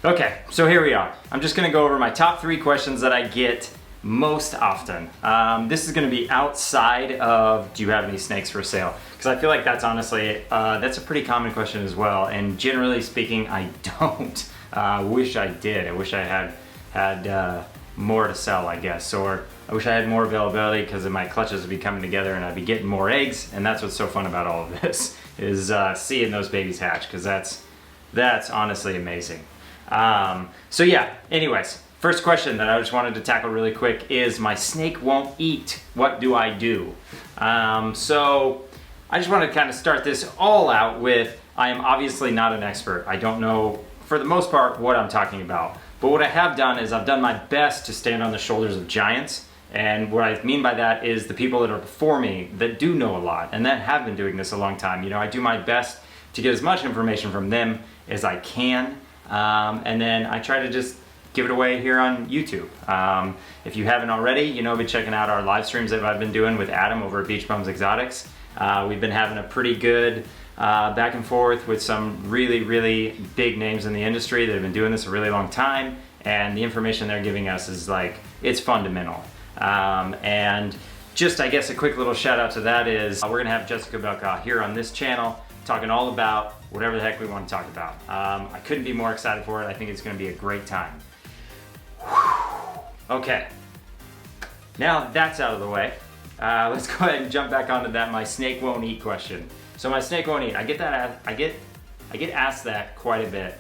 Okay, so here we are. I'm just gonna go over my top 3 questions that I get most often. This is gonna be outside of, do you have any snakes for sale? Because I feel like that's honestly, that's a pretty common question as well. And generally speaking, I don't. Wish I did. I wish I had more to sell, I guess. Or I wish I had more availability because my clutches would be coming together and I'd be getting more eggs. And that's what's so fun about all of this, is seeing those babies hatch, because that's honestly amazing. So yeah, anyways, first question that I just wanted to tackle really quick is, my snake won't eat. What do I do? So I just want to kind of start this all out with, I am obviously not an expert. I don't know, for the most part, what I'm talking about. But what I have done is I've done my best to stand on the shoulders of giants. And what I mean by that is the people that are before me that do know a lot and that have been doing this a long time. You know, I do my best to get as much information from them as I can. And then I try to just give it away here on YouTube. If you haven't already, you know, be checking out our live streams that I've been doing with Adam over at Beach Bums Exotics. We've been having a pretty good back and forth with some really big names in the industry that have been doing this a really long time, and the information they're giving us is like, it's fundamental. And just, I guess, a quick little shout out to that is, we're gonna have Jessica Belka here on this channel talking all about whatever the heck we want to talk about. I couldn't be more excited for it. I think it's gonna be a great time. Okay, now that's out of the way. Let's go ahead and jump back onto that my snake won't eat question. So my snake won't eat, I get asked that quite a bit.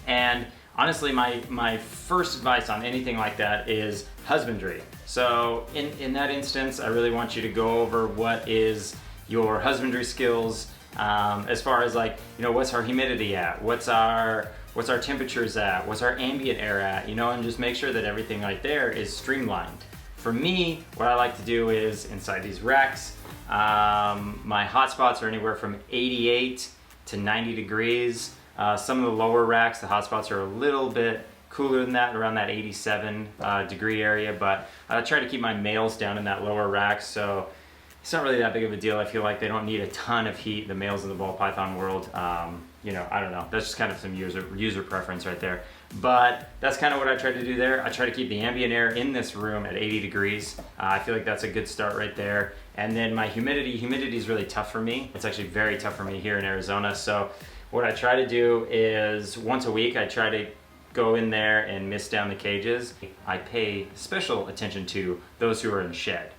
And honestly, my first advice on anything like that is husbandry. So in that instance, I really want you to go over what is your husbandry skills, as far as, like, you know, what's our humidity at, what's our temperatures at, what's our ambient air at, you know, and just make sure that everything right there is streamlined. For me, what I like to do is, inside these racks, my hot spots are anywhere from 88 to 90 degrees. Some of the lower racks, the hot spots are a little bit cooler than that, around that 87 degree area, but I try to keep my males down in that lower rack, so it's not really that big of a deal. I feel like they don't need a ton of heat, the males in the ball python world. You know, I don't know, that's just kind of some user preference right there. But that's kind of what I try to do there. I try to keep the ambient air in this room at 80 degrees. I feel like that's a good start right there. And then my humidity is really tough for me. It's actually very tough for me here in Arizona. So what I try to do is, once a week, I try to go in there and mist down the cages. I pay special attention to those who are in the shed.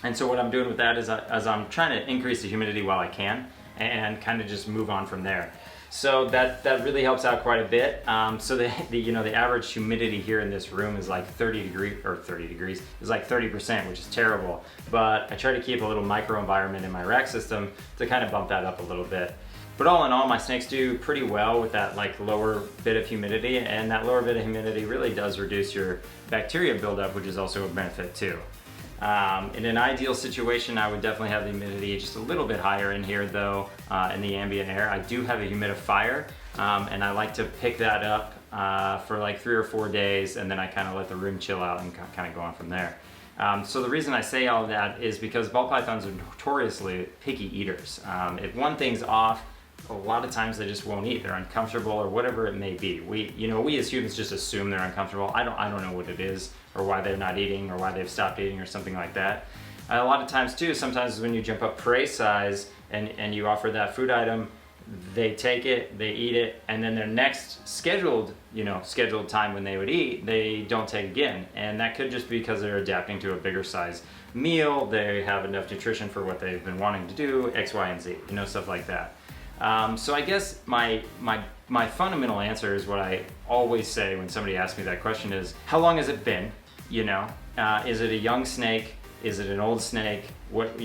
And so what I'm doing with that is I'm trying to increase the humidity while I can and kind of just move on from there. So that really helps out quite a bit. So the average humidity here in this room is like 30 degrees, is like 30%, which is terrible. But I try to keep a little microenvironment in my rack system to kind of bump that up a little bit. But all in all, my snakes do pretty well with that like lower bit of humidity, and that lower bit of humidity really does reduce your bacteria buildup, which is also a benefit too. In an ideal situation, I would definitely have the humidity just a little bit higher in here though, in the ambient air. I do have a humidifier, and I like to pick that up for like 3 or 4 days, and then I kind of let the room chill out and kind of go on from there. So the reason I say all of that is because ball pythons are notoriously picky eaters. If one thing's off, a lot of times they just won't eat. They're uncomfortable or whatever it may be. We as humans just assume they're uncomfortable. I don't know what it is, or why they're not eating, or why they've stopped eating, or something like that. A lot of times too, sometimes when you jump up prey size and you offer that food item, they take it, they eat it, and then their next scheduled time when they would eat, they don't take again. And that could just be because they're adapting to a bigger size meal. They have enough nutrition for what they've been wanting to do, X, Y, and Z, stuff like that. So I guess my fundamental answer is what I always say when somebody asks me that question is, how long has it been? Is it a young snake? Is it an old snake? Have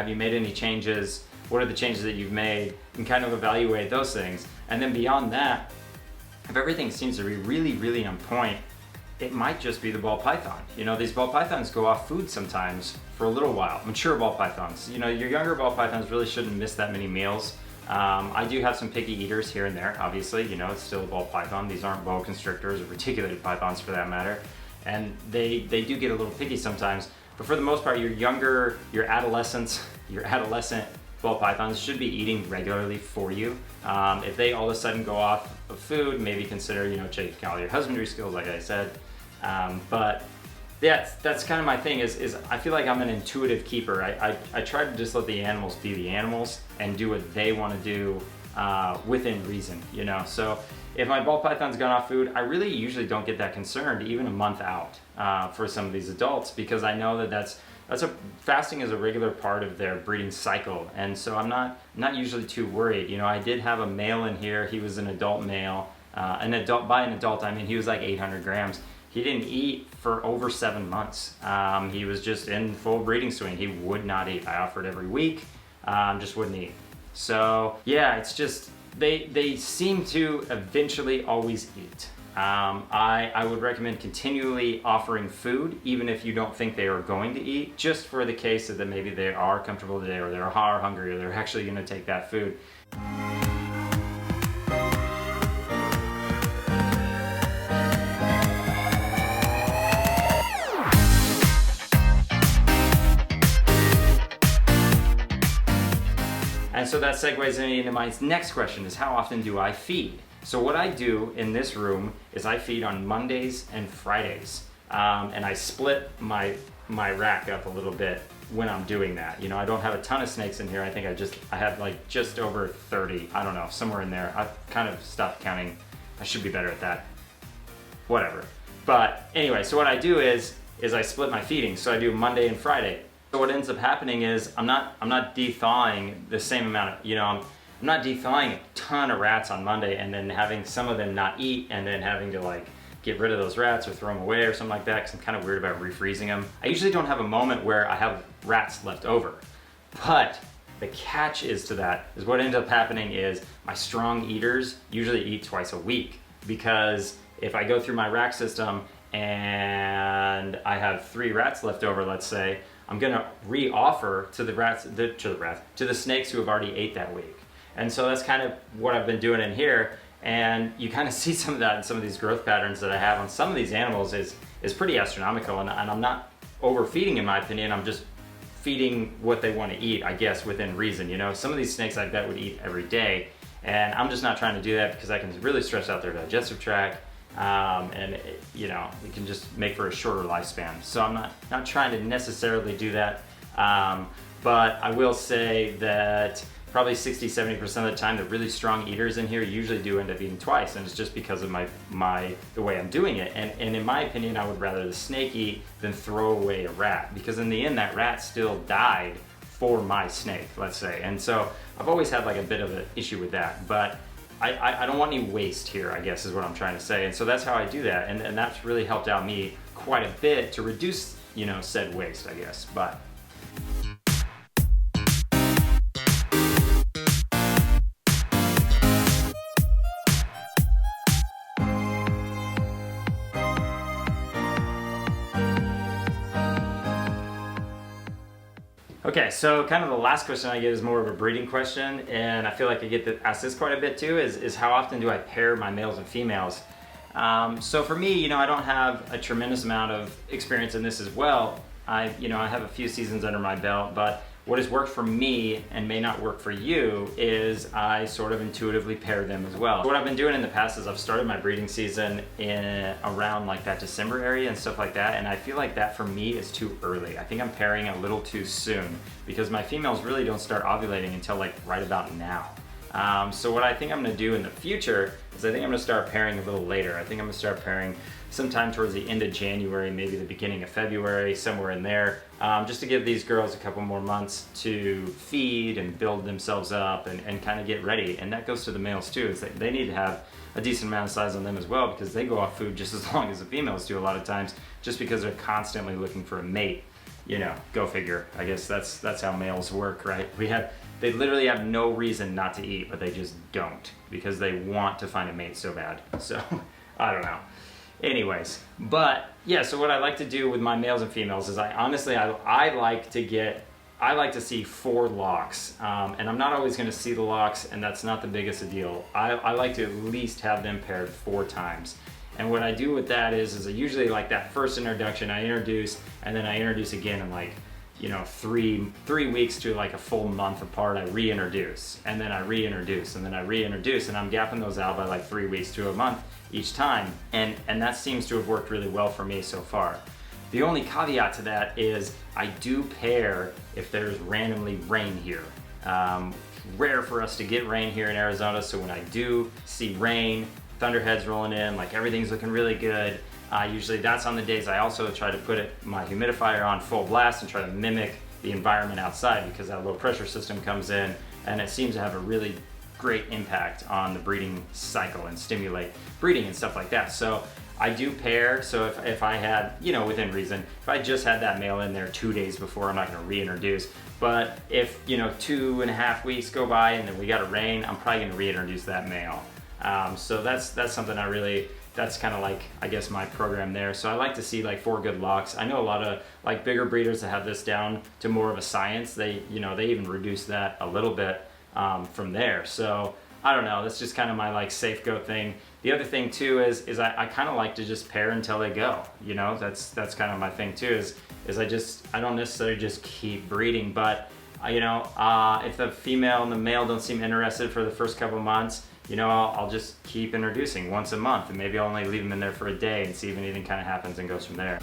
you made any changes? What are the changes that you've made? And kind of evaluate those things. And then beyond that, if everything seems to be really on point, it might just be the ball python. These ball pythons go off food sometimes for a little while. Mature ball pythons. Your younger ball pythons really shouldn't miss that many meals. I do have some picky eaters here and there, obviously. It's still a ball python. These aren't boa constrictors or reticulated pythons for that matter. And they do get a little picky sometimes. But for the most part, your adolescent ball pythons should be eating regularly for you. If they all of a sudden go off of food, maybe consider, checking out your husbandry skills, like I said. But yeah, that's kind of my thing is I feel like I'm an intuitive keeper. I try to just let the animals be the animals and do what they want to do within reason, So if my ball python's gone off food, I really usually don't get that concerned even a month out for some of these adults, because I know that fasting is a regular part of their breeding cycle, and so I'm not usually too worried. I did have a male in here. He was an adult male. By an adult I mean he was like 800 grams. He didn't eat for over 7 months. He was just in full breeding swing. He would not eat. I offered every week, just wouldn't eat. So yeah, it's just they seem to eventually always eat. I would recommend continually offering food, even if you don't think they are going to eat, just for the case that maybe they are comfortable today, or they are hungry, or they're actually going to take that food. And so that segues into my next question, is how often do I feed? So what I do in this room is I feed on Mondays and Fridays. And I split my rack up a little bit when I'm doing that. I don't have a ton of snakes in here. I think I have like just over 30, I don't know, somewhere in there. I've kind of stopped counting. I should be better at that. Whatever. But anyway, so what I do is I split my feeding. So I do Monday and Friday. So what ends up happening is I'm not de-thawing the same amount of, I'm not de-thawing a ton of rats on Monday and then having some of them not eat and then having to like get rid of those rats or throw them away or something like that, because I'm kind of weird about refreezing them. I usually don't have a moment where I have rats left over. But the catch is what ends up happening is my strong eaters usually eat twice a week, because if I go through my rack system and I have 3 rats left over, let's say, I'm gonna re-offer to the snakes who have already ate that week. And so that's kind of what I've been doing in here. And you kind of see some of that in some of these growth patterns that I have on some of these animals is pretty astronomical. And I'm not overfeeding in my opinion. I'm just feeding what they want to eat, I guess, within reason. Some of these snakes I bet would eat every day. And I'm just not trying to do that because I can really stress out their digestive tract. It can just make for a shorter lifespan. So I'm not trying to necessarily do that. But I will say that probably 60-70% of the time, the really strong eaters in here usually do end up eating twice, and it's just because of the way I'm doing it. And in my opinion, I would rather the snake eat than throw away a rat, because in the end, that rat still died for my snake, let's say. And so I've always had like a bit of an issue with that, but I don't want any waste here, I guess is what I'm trying to say. And so that's how I do that. And that's really helped out me quite a bit to reduce, said waste, I guess. But okay, so kind of the last question I get is more of a breeding question, and I feel like I get asked this quite a bit too, is how often do I pair my males and females? So for me, I don't have a tremendous amount of experience in this as well. I have a few seasons under my belt, but what has worked for me and may not work for you is I sort of intuitively pair them as well. What I've been doing in the past is I've started my breeding season in around like that December area and stuff like that, and I feel like that for me is too early. I think I'm pairing a little too soon because my females really don't start ovulating until like right about now. So what I think I'm gonna do in the future is I think I'm gonna start pairing a little later. I think I'm gonna start pairing sometime towards the end of January, maybe the beginning of February, somewhere in there, just to give these girls a couple more months to feed and build themselves up and kind of get ready. And that goes to the males too, is that they need to have a decent amount of size on them as well, because they go off food just as long as the females do a lot of times, just because they're constantly looking for a mate. Go figure. I guess that's how males work, right? They literally have no reason not to eat, but they just don't, because they want to find a mate so bad. So, I don't know. Anyways, but yeah, so what I like to do with my males and females is I like to see 4 locks, and I'm not always going to see the locks, and that's not the biggest a deal. I like to at least have them paired 4 times. And what I do with that is I usually like that first introduction, I introduce, and then I introduce again in like you know, three weeks to like a full month apart, I reintroduce, and then I reintroduce, and then I reintroduce, and I'm gapping those out by like 3 weeks to a month each time, and that seems to have worked really well for me so far. The only caveat to that is I do pair if there's randomly rain here. Rare for us to get rain here in Arizona, so when I do see rain, thunderheads rolling in, like everything's looking really good, usually that's on the days I also try to put my humidifier on full blast and try to mimic the environment outside, because that low pressure system comes in and it seems to have a really great impact on the breeding cycle and stimulate breeding and stuff like that. So I do pair, so if I had, you know, within reason, if I just had that male in there 2 days before, I'm not gonna reintroduce. But if, you know, 2.5 weeks go by and then we got a rain, I'm probably gonna reintroduce that male. So that's something that's kind of like, I guess, my program there. So I like to see like 4 good locks. I know a lot of like bigger breeders that have this down to more of a science. They even reduce that a little bit from there. So I don't know, that's just kind of my like safe go thing. The other thing too is I kind of like to just pair until they go. You know, that's kind of my thing too, is I don't necessarily just keep breeding, but you know, if the female and the male don't seem interested for the first couple months, you know, I'll just keep introducing once a month, and maybe I'll only leave them in there for a day and see if anything kind of happens and goes from there.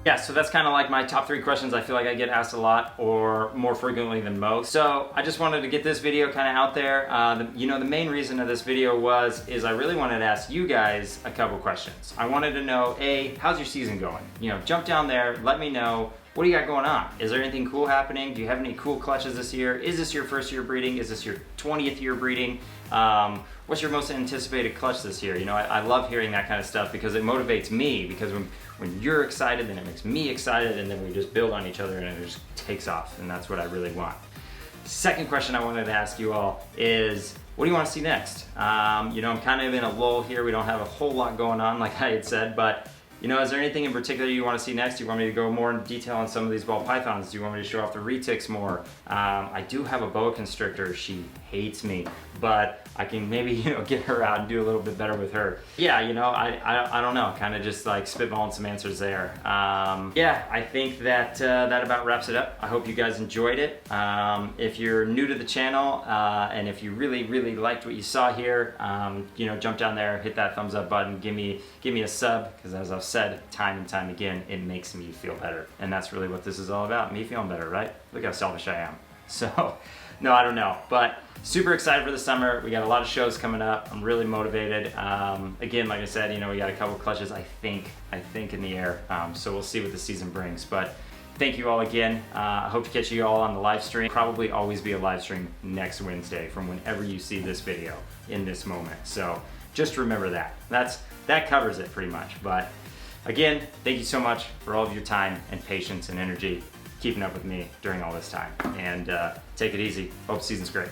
Yeah, so that's kind of like my top 3 questions I feel like I get asked a lot, or more frequently than most. So I just wanted to get this video kind of out there. You know, the main reason of this video is I really wanted to ask you guys a couple questions. I wanted to know, A, how's your season going? You know, jump down there, let me know, what do you got going on? Is there anything cool happening? Do you have any cool clutches this year? Is this your first year breeding? Is this your 20th year breeding? What's your most anticipated clutch this year? You know, I love hearing that kind of stuff, because it motivates me, because when you're excited, then it makes me excited, and then we just build on each other and it just takes off, and that's what I really want. Second question I wanted to ask you all is, what do you want to see next? You know, I'm kind of in a lull here. We don't have a whole lot going on, like I had said, but you know, is there anything in particular you want to see next? Do you want me to go more in detail on some of these ball pythons? Do you want me to show off the retics more? I do have a boa constrictor. She hates me, but I can maybe, you know, get her out and do a little bit better with her. Yeah, you know, I don't know, kind of just like spitballing some answers there. Yeah, I think that that about wraps it up. I hope you guys enjoyed it. If you're new to the channel, and if you really liked what you saw here, you know, jump down there, hit that thumbs up button, give me a sub, because as I've said time and time again, it makes me feel better, and that's really what this is all about, me feeling better, right? Look how selfish I am. So, no, I don't know, but super excited for the summer. We got a lot of shows coming up. I'm really motivated. Again, like I said, you know, we got a couple clutches, I think in the air. So we'll see what the season brings. But thank you all again. I hope to catch you all on the live stream. Probably always be a live stream next Wednesday from whenever you see this video in this moment. So just remember that. That covers it pretty much. But again, thank you so much for all of your time and patience and energy keeping up with me during all this time. And take it easy. Hope the season's great.